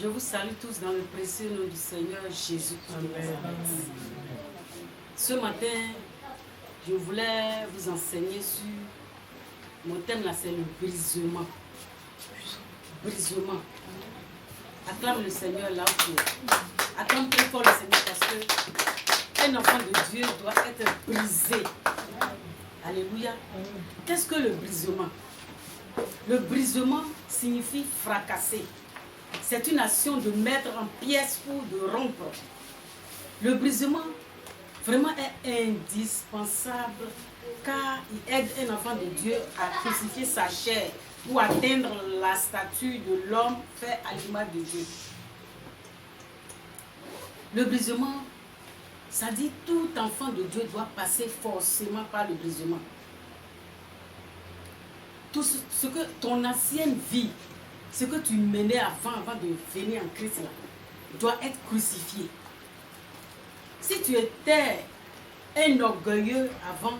Je vous salue tous dans le précieux nom du Seigneur Jésus. Ce matin, je voulais vous enseigner sur... Mon thème là, c'est le brisement. Brisement. Acclame le Seigneur là où tu es. Acclame très fort le Seigneur parce que un enfant de Dieu doit être brisé. Alléluia. Qu'est-ce que le brisement? Le brisement signifie fracasser. C'est une action de mettre en pièces ou de rompre. Le brisement vraiment est indispensable car il aide un enfant de Dieu à crucifier sa chair pour atteindre la statue de l'homme fait à l'image de Dieu. Le brisement, ça dit tout enfant de Dieu doit passer forcément par le brisement. Tout ce que ton ancienne vie, ce que tu menais avant de venir en Christ, là, doit être crucifié. Si tu étais un orgueilleux avant,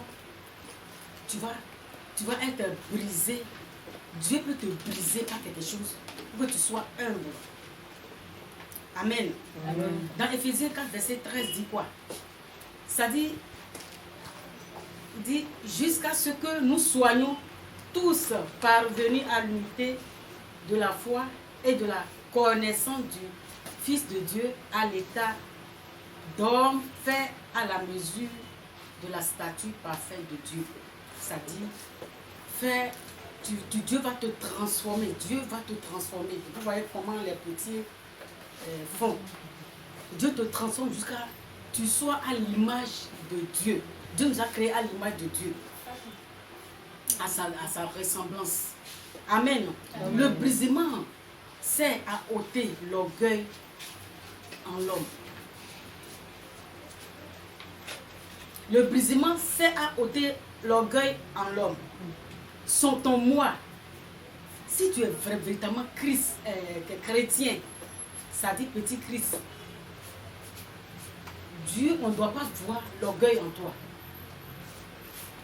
tu vas être brisé. Dieu peut te briser par quelque chose pour que tu sois humble. Amen. Amen. Dans Éphésiens 4, verset 13, dit quoi? Ça dit jusqu'à ce que nous soyons tous parvenus à l'unité de la foi et de la connaissance du Fils de Dieu à l'état d'homme fait à la mesure de la statue parfaite de Dieu. Ça dit, Dieu va te transformer. Dieu va te transformer. Vous voyez comment les petits font. Dieu te transforme jusqu'à ce que tu sois à l'image de Dieu. Dieu nous a créés à l'image de Dieu. À sa ressemblance. Amen. Amen. Le brisement, c'est à ôter l'orgueil en l'homme. Le brisement, c'est à ôter l'orgueil en l'homme. Son ton moi. Si tu es véritablement chrétien, ça dit petit Christ. Dieu, on ne doit pas voir l'orgueil en toi.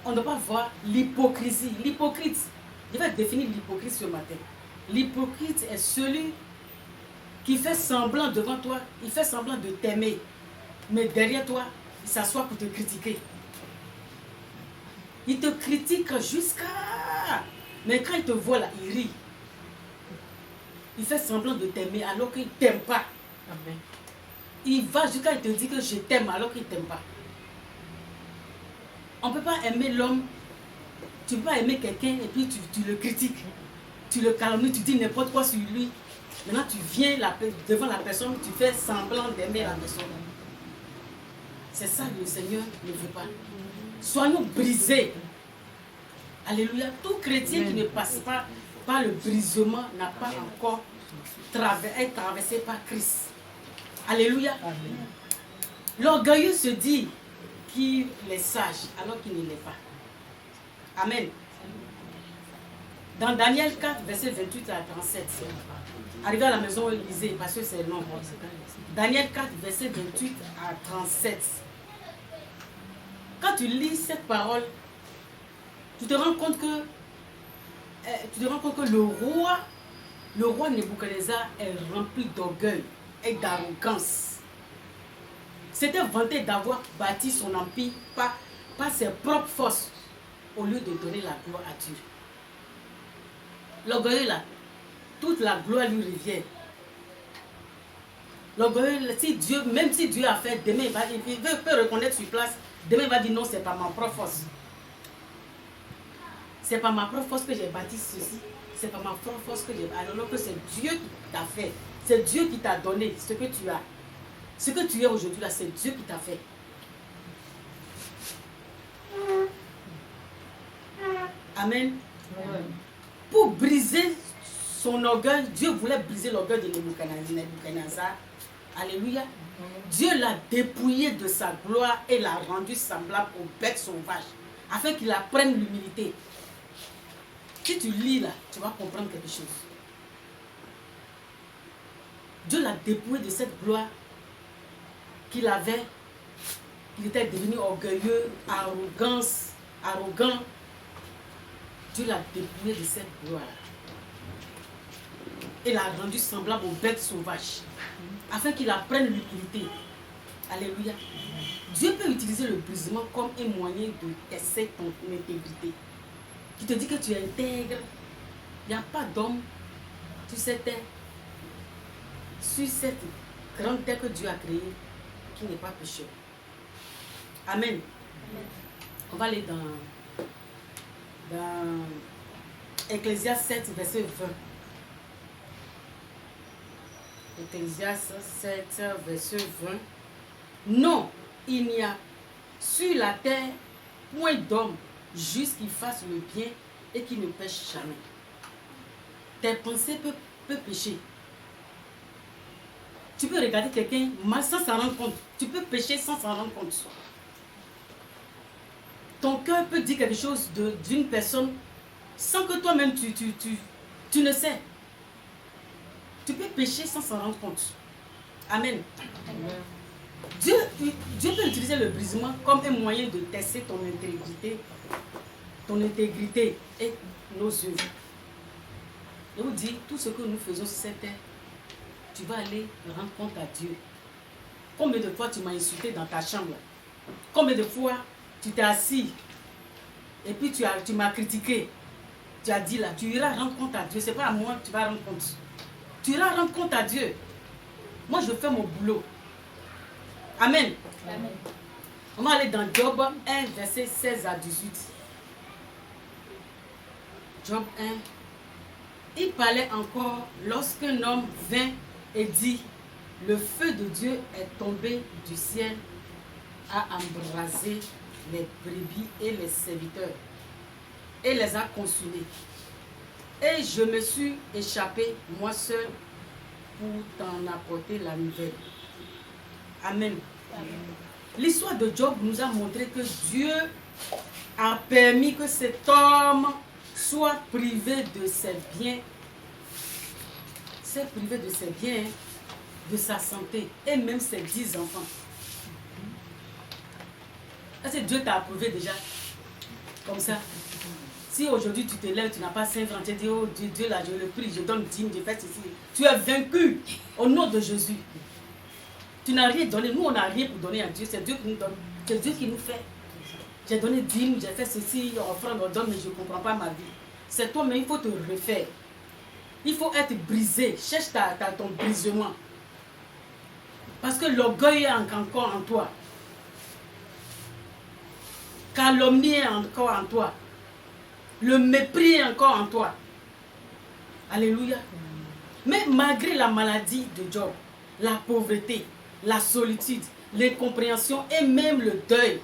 On ne doit pas voir l'hypocrisie. L'hypocrite, je vais définir l'hypocrite ce matin. L'hypocrite est celui qui fait semblant devant toi, il fait semblant de t'aimer. Mais derrière toi, il s'assoit pour te critiquer. Il te critique jusqu'à... Mais quand il te voit là, il rit. Il fait semblant de t'aimer alors qu'il ne t'aime pas. Amen. Il va jusqu'à te dire que je t'aime alors qu'il ne t'aime pas. On ne peut pas aimer l'homme. Tu ne peux pas aimer quelqu'un et puis tu le critiques. Tu le calomnies, tu dis n'importe quoi sur lui. Maintenant tu viens devant la personne, tu fais semblant d'aimer la personne. C'est ça que le Seigneur ne veut pas. Soyons brisés. Alléluia. Tout chrétien qui ne passe pas par le brisement n'a pas encore été traversé par Christ. Alléluia. L'orgueilleux se dit qu'il est sage alors qu'il ne l'est pas. Amen. Dans Daniel 4, verset 28 à 37. Arrivé à la maison, lisez parce que c'est long. Daniel 4, verset 28 à 37. Quand tu lis cette parole, tu te rends compte que le roi Nebuchadnezzar est rempli d'orgueil et d'arrogance. C'était vanté d'avoir bâti son empire par ses propres forces au lieu de donner la gloire à Dieu. L'orgueil là, toute la gloire lui revient. L'orgueil, même si Dieu a fait, demain il peut reconnaître sur place, demain il va dire non, c'est pas ma propre force. C'est pas ma propre force que j'ai bâti ceci. C'est pas ma propre force que j'ai bâti. Alors que c'est Dieu qui t'a fait. C'est Dieu qui t'a donné ce que tu as. Ce que tu es aujourd'hui là, c'est Dieu qui t'a fait. Amen. Amen. Pour briser son orgueil, Dieu voulait briser l'orgueil de Nebuchadnezzar. Alléluia. Dieu l'a dépouillé de sa gloire et l'a rendu semblable aux bêtes sauvages, afin qu'il apprenne l'humilité. Si tu lis là, tu vas comprendre quelque chose. Dieu l'a dépouillé de cette gloire qu'il avait. Il était devenu orgueilleux, arrogant. Dieu l'a dépouillé de cette gloire. et l'a rendu semblable aux bêtes sauvages, afin qu'il apprenne l'humilité. Alléluia. Dieu peut utiliser le brisement comme un moyen de tester ton intégrité. Qui te dit que tu es intègre. Il n'y a pas d'homme sur cette terre, sur cette grande terre que Dieu a créée, qui n'est pas pécheur. Amen. On va aller dans Ecclésiaste 7, verset 20. Ecclésiaste 7, verset 20. Non, il n'y a sur la terre point d'homme juste qui fasse le bien et qui ne pêche jamais. Tes pensées peuvent pécher. Tu peux regarder quelqu'un mal sans s'en rendre compte. Tu peux pécher sans s'en rendre compte. Ton cœur peut dire quelque chose d'une personne sans que toi-même tu ne sais. Tu peux pécher sans s'en rendre compte. Amen. Amen. Dieu peut utiliser le brisement comme un moyen de tester ton intégrité et nos œuvres. Je vous dis, tout ce que nous faisons sur cette terre, tu vas aller rendre compte à Dieu. Combien de fois tu m'as insulté dans ta chambre? Combien de fois tu t'es assis et puis tu m'as critiqué? Tu as dit là, tu iras rendre compte à Dieu. Ce n'est pas à moi que tu vas rendre compte. Tu iras rendre compte à Dieu. Moi, je fais mon boulot. Amen. Amen. On va aller dans Job 1, verset 16 à 18. Job 1. Il parlait encore lorsqu'un homme vint et dit, le feu de Dieu est tombé du ciel, a embrasé les brebis et les serviteurs et les a consumés. Et je me suis échappé, moi seul, pour t'en apporter la nouvelle. Amen. L'histoire de Job nous a montré que Dieu a permis que cet homme soit privé de ses biens. C'est privé de ses biens, de sa santé et même ses 10 enfants. Est-ce que Dieu t'a approuvé déjà? Comme ça. Si aujourd'hui tu te lèves, tu n'as pas 5 francs, tu dis, oh Dieu là, je le prie, je donne 10, je fais ceci. Tu es vaincu au nom de Jésus. Tu n'as rien donné. Nous, on n'a rien pour donner à Dieu. C'est Dieu qui nous donne. C'est Dieu qui nous fait. J'ai donné 10, j'ai fait ceci, offrande, on donne, mais je ne comprends pas ma vie. C'est toi, mais il faut te refaire. Il faut être brisé. Cherche ton brisement. Parce que l'orgueil est encore en toi. Calomnie est encore en toi. Le mépris est encore en toi. Alléluia. Mais malgré la maladie de Job, la pauvreté, la solitude, l'incompréhension et même le deuil,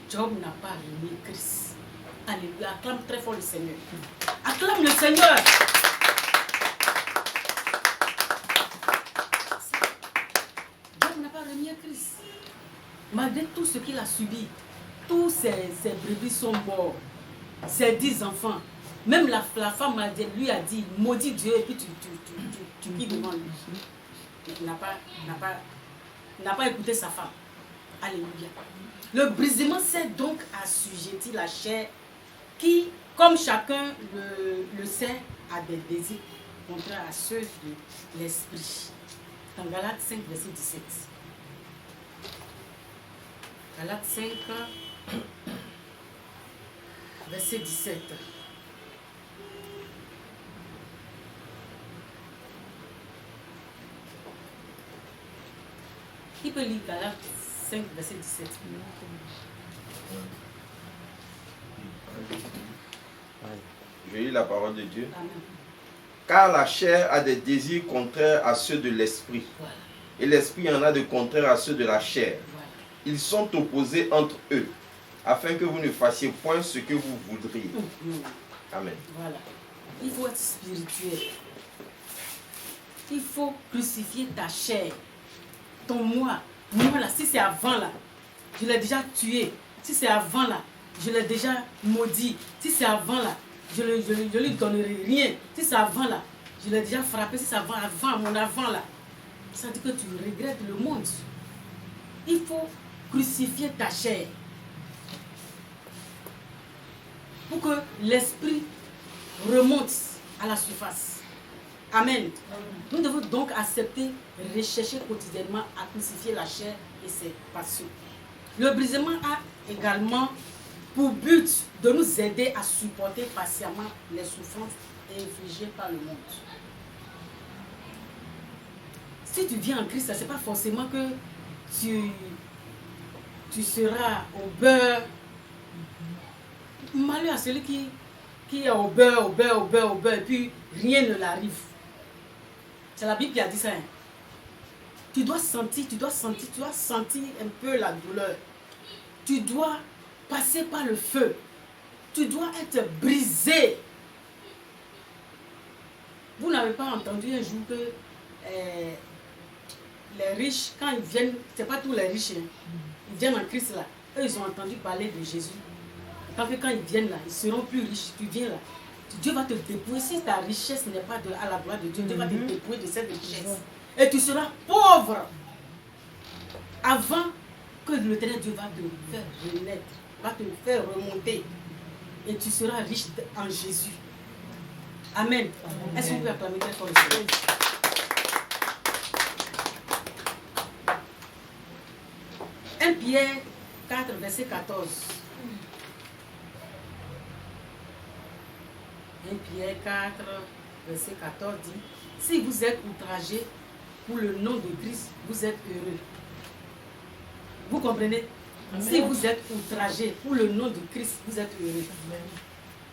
Job n'a pas renié Christ. Alléluia. Acclame très fort le Seigneur. Acclame le Seigneur. Job n'a pas renié Christ. Malgré tout ce qu'il a subi, tous ses brebis sont morts. Ses 10 enfants. Même la femme lui a dit, maudit Dieu, et puis tu pries devant lui. Il n'a pas écouté sa femme. Alléluia. Le brisement c'est donc assujetti la chair qui, comme chacun le sait, a des désirs contraires à ceux de l'esprit. Dans Galates 5, verset 17. Galates 5, verset 17. Qui peut lire Galates 5, verset 17? Je lis la parole de Dieu. Amen. Car la chair a des désirs contraires à ceux de l'esprit. Voilà. Et l'esprit en a de contraires à ceux de la chair. Voilà. Ils sont opposés entre eux, afin que vous ne fassiez point ce que vous voudriez. Amen. Voilà. Il faut être spirituel. Il faut crucifier ta chair. Ton moi là, si c'est avant là, je l'ai déjà tué. Si c'est avant là, je l'ai déjà maudit. Si c'est avant là, je lui donnerai rien. Si c'est avant là, je l'ai déjà frappé. Si c'est avant mon avant là, ça dit que tu regrettes le monde. Il faut crucifier ta chair pour que l'esprit remonte à la surface. Amen. Nous devons donc accepter, rechercher quotidiennement à crucifier la chair et ses passions. Le brisement a également pour but de nous aider à supporter patiemment les souffrances infligées par le monde. Si tu viens en Christ, ce n'est pas forcément que tu seras au beurre. Malheur à celui qui est au beurre, et puis rien ne l'arrive. C'est la Bible qui a dit ça. Hein. Tu dois sentir un peu la douleur. Tu dois passer par le feu. Tu dois être brisé. Vous n'avez pas entendu un jour que les riches, quand ils viennent, ce n'est pas tous les riches, hein, ils viennent en Christ là. Eux, ils ont entendu parler de Jésus. Tant que quand ils viennent là, ils seront plus riches. Tu viens là, Dieu va te dépouiller. Si ta richesse n'est pas à la gloire de Dieu, Dieu va te dépouiller de cette richesse. Et tu seras pauvre. Avant que l'Éternel Dieu va te faire renaître, va te faire remonter. Et tu seras riche en Jésus. Amen. Est-ce qu'on peut acclamer très fort le Seigneur? Pierre 4, verset 14. 1 Pierre 4, verset 14 dit: si vous êtes outragés pour le nom de Christ, vous êtes heureux. Vous comprenez? Amen. Si vous êtes outragés pour le nom de Christ, vous êtes heureux. Amen.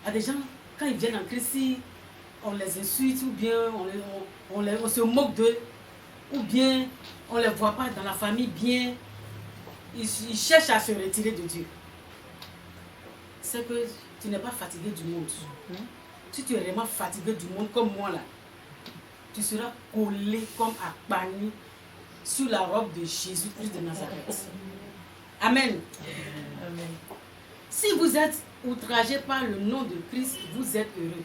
Il y a des gens, quand ils viennent en Christ, si on les insulte ou bien on se moque d'eux, ou bien on ne les voit pas dans la famille bien, ils cherchent à se retirer de Dieu. C'est que tu n'es pas fatigué du monde. Si tu es vraiment fatigué du monde comme moi là, tu seras collé comme à Pani sous la robe de Jésus-Christ de Nazareth. Amen. Amen. Si vous êtes outragé par le nom de Christ, vous êtes heureux.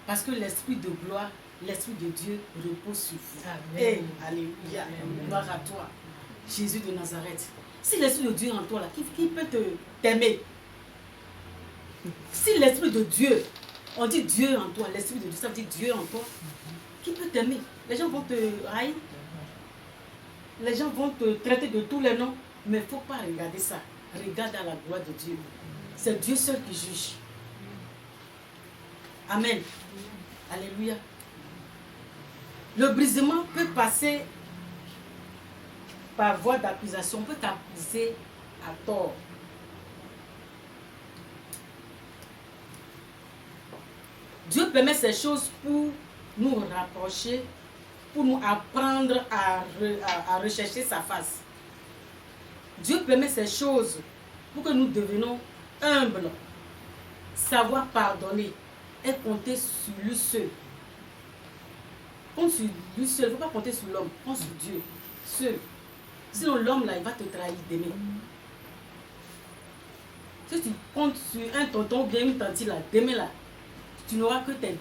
Parce que l'Esprit de gloire, l'Esprit de Dieu repose sur vous. Amen. Hey, alléluia. Gloire à toi, Jésus de Nazareth. Si l'Esprit de Dieu est en toi, là, qui peut t'aimer? Si l'Esprit de Dieu, on dit Dieu en toi, l'Esprit de Dieu, ça veut dire Dieu en toi, qui peut t'aimer? Les gens vont te haïr, les gens vont te traiter de tous les noms, mais il ne faut pas regarder ça. Regarde à la gloire de Dieu. C'est Dieu seul qui juge. Amen. Alléluia. Le brisement peut passer par voie d'accusation, peut t'accuser à tort. Dieu permet ces choses pour nous rapprocher, pour nous apprendre à rechercher sa face. Dieu permet ces choses pour que nous devenions humbles, savoir pardonner et compter sur lui seul. Compte sur lui seul, il ne faut pas compter sur l'homme, compte sur Dieu seul. Sinon l'homme là, il va te trahir demain. Si tu comptes sur un tonton ou bien une tante là, demain là, tu n'auras que tes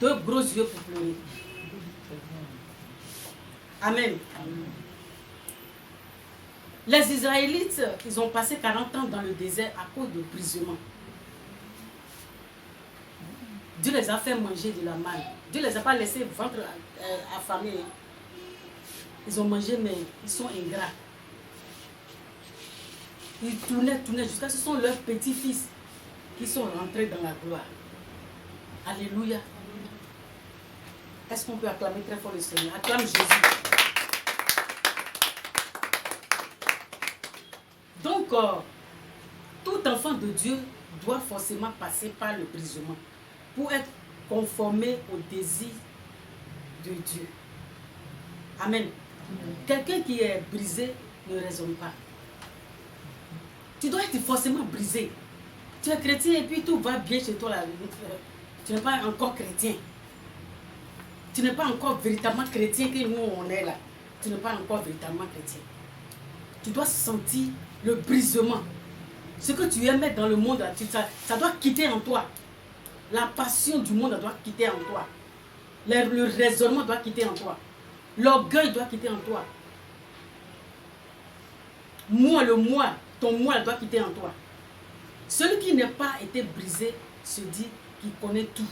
deux gros yeux pour pleurer. Amen. Les Israélites, ils ont passé 40 ans dans le désert à cause de brisement. Dieu les a fait manger de la manne. Dieu ne les a pas laissés ventre affamé. Ils ont mangé, mais ils sont ingrats. Ils tournaient jusqu'à ce que ce sont leurs petits-fils qui sont rentrés dans la gloire. Alléluia. Est-ce qu'on peut acclamer très fort le Seigneur? Acclame Jésus. Donc, tout enfant de Dieu doit forcément passer par le brisement pour être conformé au désir de Dieu. Amen. Quelqu'un qui est brisé ne raisonne pas. Tu dois être forcément brisé. Tu es chrétien et puis tout va bien chez toi. Là. Tu n'es pas encore chrétien. Tu n'es pas encore véritablement chrétien que nous on est là. Tu n'es pas encore véritablement chrétien. Tu dois sentir le brisement. Ce que tu aimais dans le monde, ça doit quitter en toi. La passion du monde doit quitter en toi. Le raisonnement doit quitter en toi. L'orgueil doit quitter en toi. Ton moi doit quitter en toi. Celui qui n'a pas été brisé se dit qu'il connaît tout.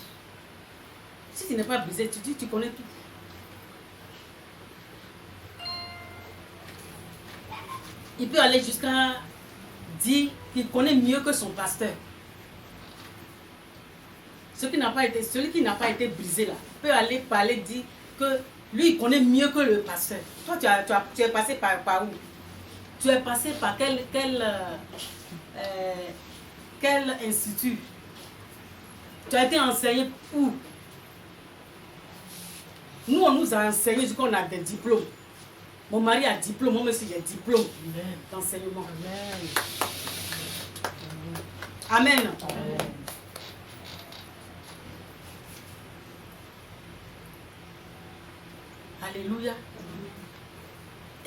Si tu n'es pas brisé, tu dis tu connais tout. Il peut aller jusqu'à dire qu'il connaît mieux que son pasteur. Celui qui n'a pas été brisé là, peut aller parler, dire que lui, il connaît mieux que le pasteur. Toi, tu es passé par où? Tu es passé par quel institut? Tu as été enseigné où? Nous, on nous a enseigné qu'on a des diplômes. Mon mari a diplôme, moi aussi j'ai diplôme d'enseignement. Amen. Amen. Amen. Alléluia.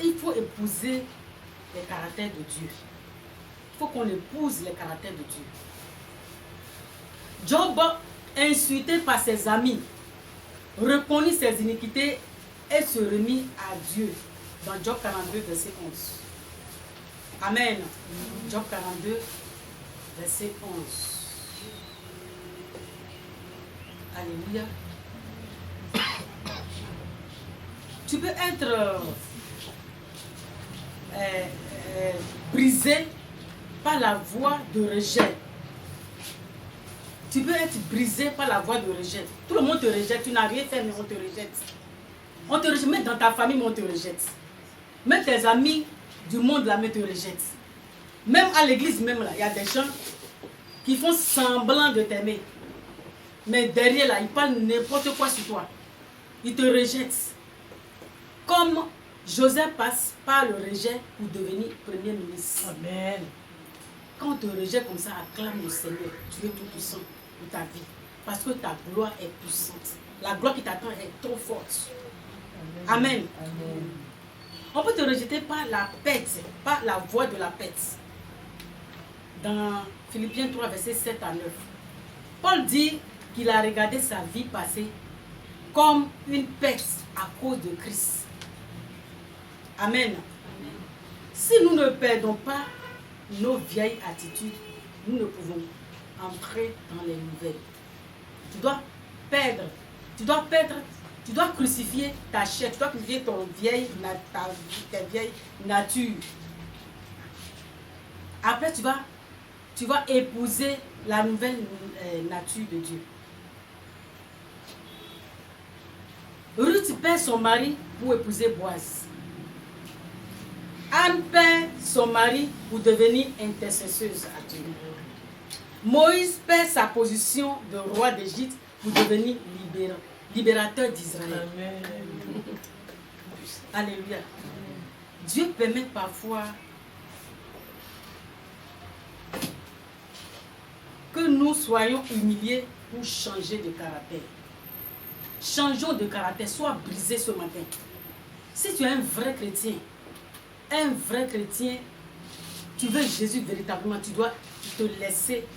Il faut épouser les caractères de Dieu. Il faut qu'on épouse les caractères de Dieu. Job, insulté par ses amis, reconnut ses iniquités et se remit à Dieu. Dans Job 42, verset 11. Amen. Job 42, verset 11. Alléluia. Tu peux être brisé par la voix de rejet. Tu peux être brisé par la voix de rejet. Tout le monde te rejette, tu n'as rien fait, mais on te rejette. On te rejette, même dans ta famille, mais on te rejette. Même tes amis du monde, là, mais te rejettent. Même à l'église, même là, il y a des gens qui font semblant de t'aimer. Mais derrière, là, ils parlent n'importe quoi sur toi. Ils te rejettent. Comme Joseph passe par le rejet pour devenir premier ministre. Amen. Quand on te rejette comme ça, acclame le Seigneur. Tu es tout puissant pour ta vie. Parce que ta gloire est puissante. La gloire qui t'attend est trop forte. Amen. Amen. On peut te rejeter par la pète, par la voix de la pète. Dans Philippiens 3, versets 7 à 9. Paul dit qu'il a regardé sa vie passée comme une pète à cause de Christ. Amen. Amen. Si nous ne perdons pas nos vieilles attitudes, nous ne pouvons entrer dans les nouvelles. Tu dois perdre, tu dois crucifier ta chair, tu dois crucifier ta vieille nature. Après, tu vas épouser la nouvelle nature de Dieu. Ruth perd son mari pour épouser Boaz. Anne perd son mari pour devenir intercesseuse à Dieu. Moïse perd sa position de roi d'Égypte pour devenir libérateur d'Israël. Alléluia. Dieu permet parfois que nous soyons humiliés pour changer de caractère. Changeons de caractère, sois brisé ce matin. Si tu es un vrai chrétien, tu veux Jésus véritablement, tu dois te laisser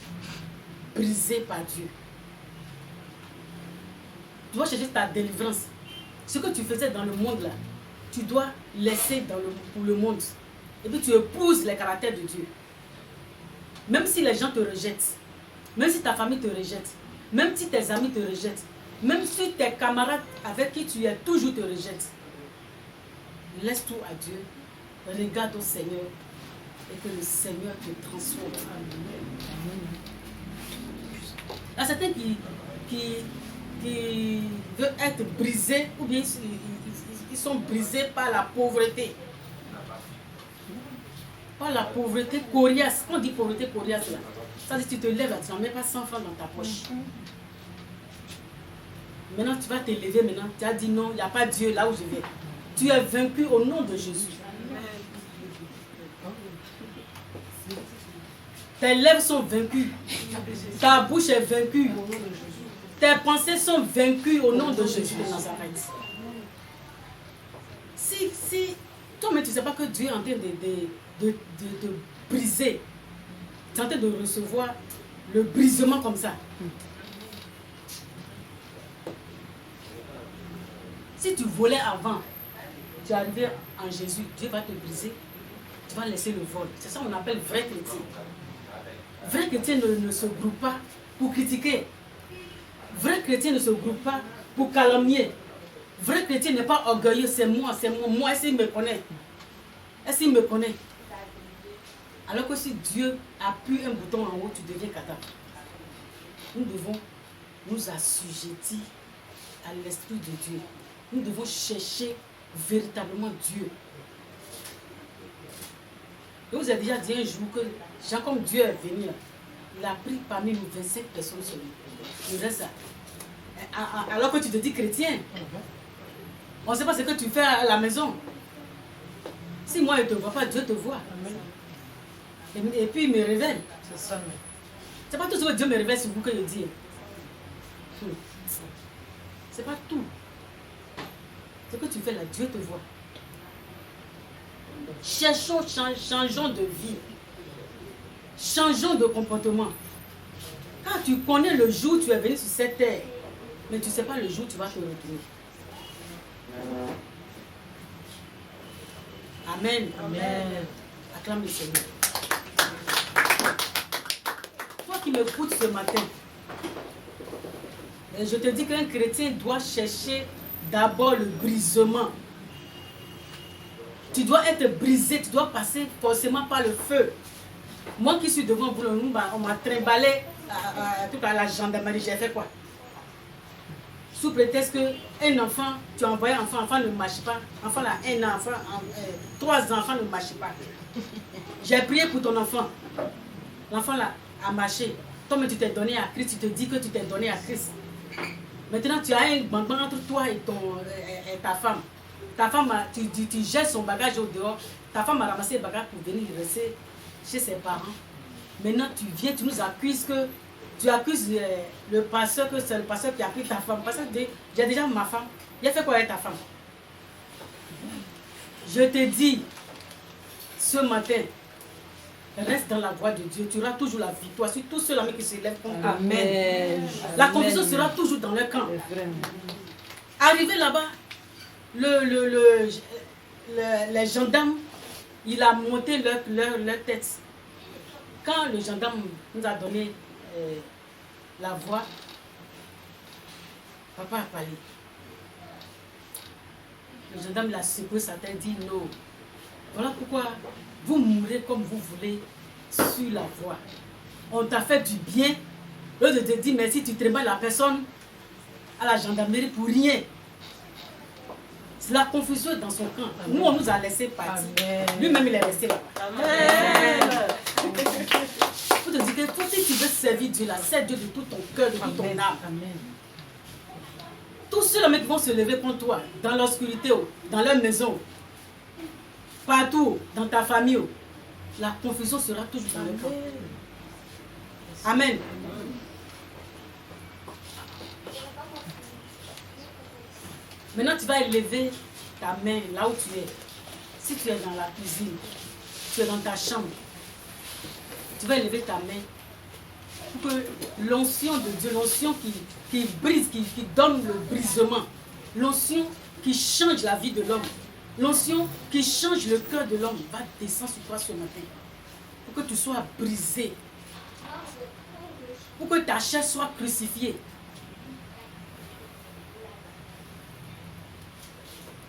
briser par Dieu. Tu dois chercher ta délivrance. Ce que tu faisais dans le monde là, tu dois laisser pour le monde. Et puis tu épouses les caractères de Dieu. Même si les gens te rejettent, même si ta famille te rejette, même si tes amis te rejettent, même si tes camarades avec qui tu es toujours te rejettent, laisse tout à Dieu. Regarde au Seigneur et que le Seigneur te transforme. Il y a certains qui veulent être brisés ou bien ils sont brisés par la pauvreté. Par la pauvreté coriace. Quand on dit pauvreté coriace, là, ça dit que tu te lèves, tu n'en mets pas 100 francs dans ta poche. Maintenant, tu vas te lever, maintenant, tu as dit non, il n'y a pas Dieu là où je vais. Tu es vaincu au nom de Jésus. Tes lèvres sont vaincues. Ta bouche est vaincue. Tes pensées sont vaincues au nom de Jésus de Nazareth. Si toi-même tu ne sais pas que Dieu est en train de briser, tu es en train de recevoir le brisement comme ça. Si tu volais avant, tu arrives en Jésus, Dieu va te briser, tu vas laisser le vol. C'est ça qu'on appelle vrai chrétien. Vrai chrétien ne se groupe pas pour critiquer. Vrai chrétien ne se groupe pas pour calomnier. Vrai chrétien n'est pas orgueilleux, c'est moi, moi, est-ce qu'il me connaît? Est-ce qu'il me connaît? Alors que si Dieu appuie un bouton en haut, tu deviens cata. Nous devons nous assujettir à l'Esprit de Dieu. Nous devons chercher véritablement Dieu. Je vous ai déjà dit un jour que Jean, comme Dieu est venu, là, il a pris parmi nous 25 personnes seulement. Il reste ça. Alors que tu te dis chrétien, on ne sait pas ce que tu fais à la maison. Si moi je ne te vois pas, Dieu te voit. Et puis il me révèle. C'est ça. C'est pas tout ce que Dieu me révèle sur vous que je dis. C'est pas tout. Ce que tu fais là, Dieu te voit. Changeons de vie. Changeons de comportement. Quand tu connais le jour où tu es venu sur cette terre, mais tu ne sais pas le jour où tu vas te retrouver. Amen. Amen. Acclame le Seigneur. Toi qui m'écoutes ce matin, je te dis qu'un chrétien doit chercher d'abord le brisement. Tu dois être brisé, tu dois passer forcément par le feu. Moi qui suis devant vous, on m'a trimballé à la gendarmerie. J'ai fait quoi? Sous prétexte qu'un enfant, tu as envoyé un enfant ne marche pas. Enfant là, 1 an, 3 enfants ne marchent pas. J'ai prié pour ton enfant. L'enfant là a marché. Toi, mais tu t'es donné à Christ, tu te dis que tu t'es donné à Christ. Maintenant, tu as un bambin entre toi et ta femme. Ta femme, tu jettes son bagage au dehors. Ta femme a ramassé le bagage pour venir rester chez ses parents. Maintenant, tu viens, tu nous accuses que... Tu accuses le pasteur que c'est le pasteur qui a pris ta femme. Parce que j'ai déjà ma femme. Il a fait quoi avec ta femme? Je te dis, ce matin, reste dans la voie de Dieu. Tu auras toujours la victoire sur tous ceux-là qui se lèvent contre toi. Amen. La confusion sera toujours dans leur camp. Arrivé là-bas, les gendarmes, il a monté leur tête. Quand le gendarme nous a donné la voix, papa a parlé. Le gendarme l'a secoué sa tête, dit non. Voilà pourquoi vous mourrez comme vous voulez sur la voie. On t'a fait du bien. L'autre te dit merci, tu trembles la personne à la gendarmerie pour rien. C'est la confusion dans son camp. Amen. Nous, on nous a laissé partir. Lui-même, il est resté là. Amen. Pour te dire que toi, si tu veux servir Dieu, là, sers Dieu de tout ton cœur, de toute ton âme. Amen. Tous ceux-là qui vont se lever contre toi, dans l'obscurité, dans leur maison, partout, dans ta famille, la confusion sera toujours dans le camp. Amen. Maintenant, tu vas élever ta main là où tu es. Si tu es dans la cuisine, tu es dans ta chambre, tu vas élever ta main pour que l'onction de Dieu, l'onction qui brise, qui donne le brisement, l'onction qui change la vie de l'homme, l'onction qui change le cœur de l'homme va descendre sur toi ce matin. Pour que tu sois brisé, pour que ta chair soit crucifiée.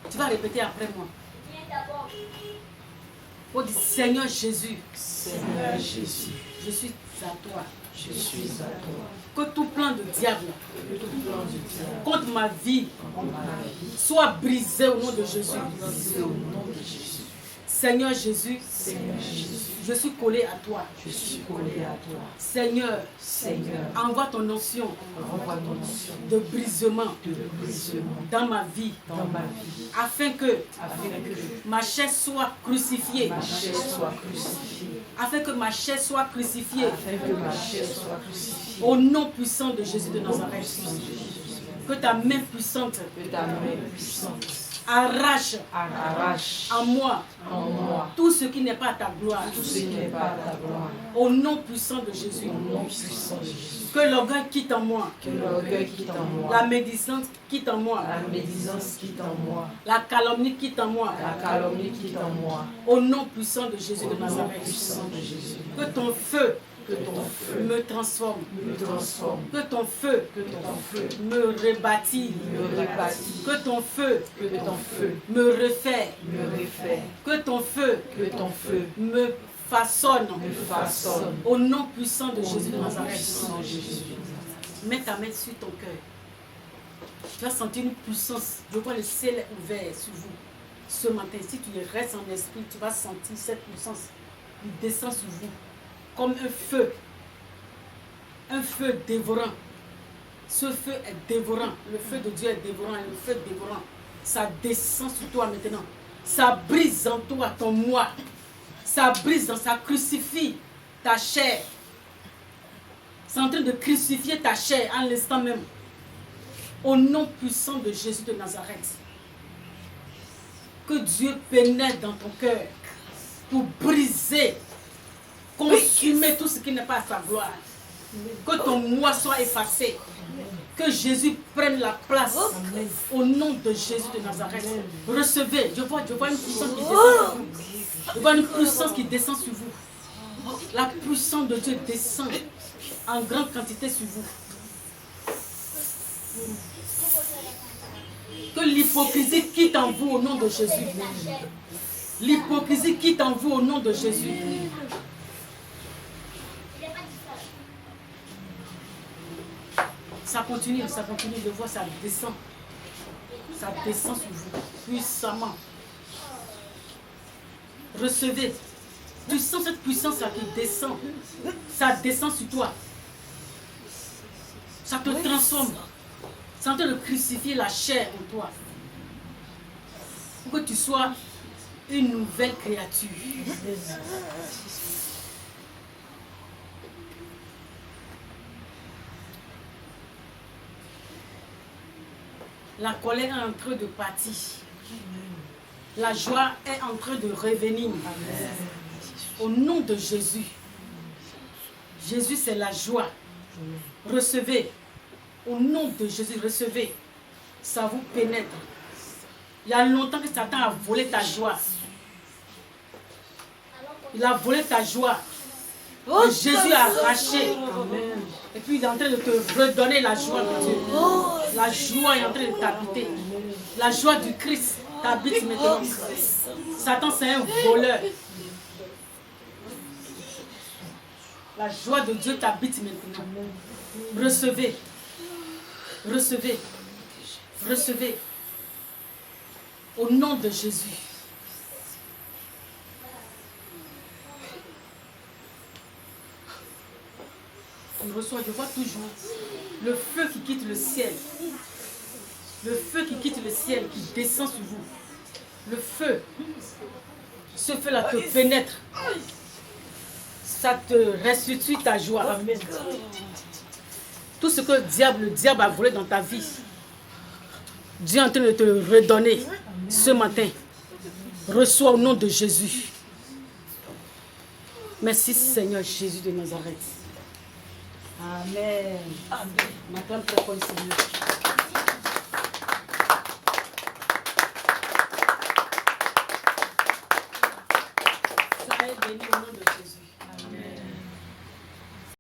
Tu vas répéter après moi. Oh, dis Seigneur Jésus. Seigneur Jésus. Je suis à toi. Je suis à toi. Que tout plan de diable contre ma vie soit brisé au nom de Jésus. Seigneur Jésus, je suis collé à toi. Je suis collé à toi. Seigneur, envoie ton onction de brisement dans ma vie, afin que ma chair soit crucifiée. Afin que ma chair soit crucifiée. Au nom puissant de Jésus de Nazareth. Que ta main puissante arrache en moi tout ce qui n'est pas à ta gloire. Au nom puissant de Jésus. Que l'orgueil quitte en moi. La médisance quitte en moi. La calomnie quitte en moi. Au nom puissant de Jésus de Nazareth. Que ton feu que ton feu me transforme, me transforme, que ton feu que ton feu me rebâtit, me rebâtit, que ton feu que ton feu me refait, me refait, que ton feu que ton feu me façonne me façonne. au nom puissant de Jésus de Au nom Nazareth. puissant de Jésus. Mets ta main sur ton cœur. Tu vas sentir une puissance. Je vois le ciel ouvert sur vous. Ce matin, si tu restes en esprit, tu vas sentir cette puissance qui descend sur vous comme un feu. Un feu dévorant. Ce feu est dévorant. Le feu de Dieu est dévorant. Le feu est dévorant. Ça descend sur toi maintenant. Ça brise en toi ton moi. Ça brise, ça crucifie ta chair. C'est en train de crucifier ta chair en l'instant même. Au nom puissant de Jésus de Nazareth. Que Dieu pénètre dans ton cœur pour briser, consumer tout ce qui n'est pas à sa gloire. Que ton moi soit effacé. Que Jésus prenne la place. Au nom de Jésus de Nazareth. Recevez. Je vois une puissance qui descend sur vous. Je vois une puissance qui descend sur vous. La puissance de Dieu descend en grande quantité sur vous. Que l'hypocrisie quitte en vous au nom de Jésus. L'hypocrisie quitte en vous au nom de Jésus. Ça continue, je vois, ça descend. Ça descend sur vous, puissamment. Recevez. Tu sens cette puissance-là qui descend. Ça descend sur toi. Ça te transforme. C'est en train de crucifier la chair en toi. Pour que tu sois une nouvelle créature. La colère est en train de partir. La joie est en train de revenir. Au nom de Jésus. Jésus, c'est la joie. Recevez. Au nom de Jésus, recevez. Ça vous pénètre. Il y a longtemps que Satan a volé ta joie. Il a volé ta joie. Et Jésus a arraché. Et puis il est en train de te redonner la joie de Dieu. La joie est en train de t'habiter. La joie du Christ t'habite maintenant. Satan, c'est un voleur. La joie de Dieu t'habite maintenant. Recevez. Recevez. Recevez. Au nom de Jésus. On reçoit, je vois toujours le feu qui quitte le ciel. Le feu qui quitte le ciel, qui descend sur vous. Le feu. Ce feu-là te pénètre. Ça te restitue ta joie. Amen. Tout ce que le diable a volé dans ta vie, Dieu est en train de te redonner ce matin. Reçois au nom de Jésus. Merci Seigneur Jésus de Nazareth. Amen. Amen. Maintenant,